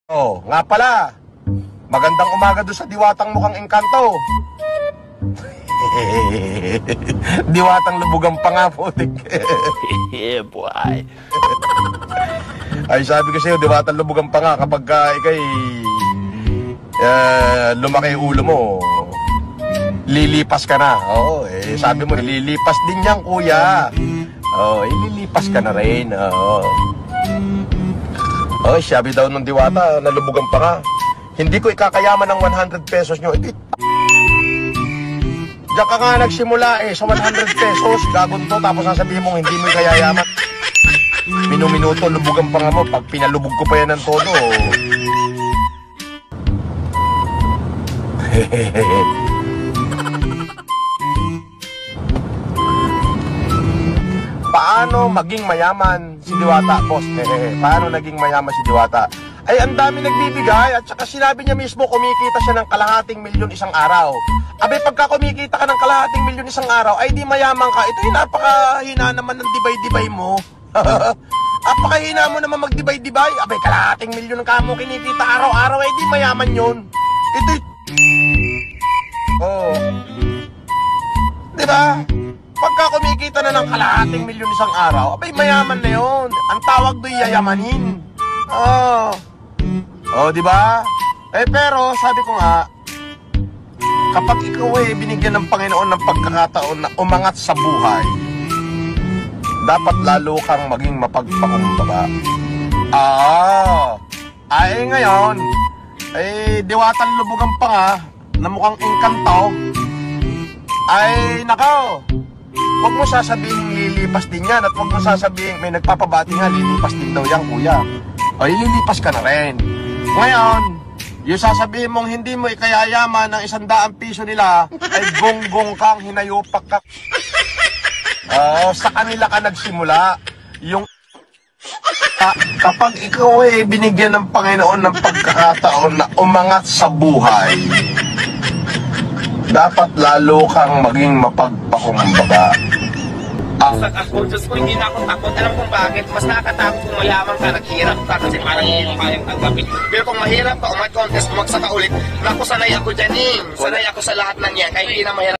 Oh, nga pala. Magandang umaga doon sa diwatang mukhang engkanto. Diwatang lubugang pa nga po. Yeah, boy. Ay, sabi ko sa'yo, diwatang lubugang pa nga kapag ikay lumaki ulo mo, lilipas ka na. Oo, sabi mo, lilipas din yan, kuya. Oo, lilipas ka na rin. Oo. Oh, sabi daw ng diwata, nalubugan pa ka. Hindi ko ikakayaman ng 100 pesos nyo. Diyan ka nga nagsimula sa 100 pesos. Gagon to, tapos sasabihin mong hindi mo ikayayaman. Minuto, lubugan pa nga mo. Pag pinalubog ko pa yan ng todo. Paano maging mayaman si Diwata, boss? Paano naging mayaman si Diwata? Ay, ang dami nagbibigay at saka sinabi niya mismo kumikita siya ng kalahating milyon isang araw. Abay, pagka kumikita ka ng kalahating milyon isang araw, ay di mayaman ka. Ito yung napakahina naman ng dibay-dibay mo. Napakahina mo naman magdibay-dibay. Abay, kalahating milyon ka mo kinikita araw-araw, ay di mayaman yun. Ito oh. Diba? Pagka kumikita na ng kalahating milyon isang araw, abay, mayaman na yun. Ang tawag do'y yayamanin. Di ba? Pero sabi ko nga, kapag ikaw binigyan ng Panginoon ng pagkakataon na umangat sa buhay, dapat lalo kang maging mapagpakumbaba. Ngayon, diwatang lubugan pa nga, na mukhang engkanto, nakaw, huwag mo sasabihin lilipas din yan at huwag mo sasabihin may nagpapabati nga, lilipas din daw yan, kuya. Lilipas ka na rin. Ngayon, yung sasabihin mong hindi mo ikayayaman ng 100 piso nila, ay gonggong kang hinayupak ka. Sa kanila ka nagsimula. Yung kapag ikaw binigyan ng Panginoon ng pagkakataon na umangat sa buhay, dapat lalo kang maging mapagpakumbaba. Ako, Diyos ko, hindi na ako takot. Alam kung bakit. Mas nakakatakot kung mayaman ka, naghihirap ka kasi parang hindi mo kayang tanggapin. Pero kung mahirap ka, umag-contest, bumagsak ka ulit, naku, sanay ako dyan. Sanay ako sa lahat ng yan, kahit hindi na mahirap.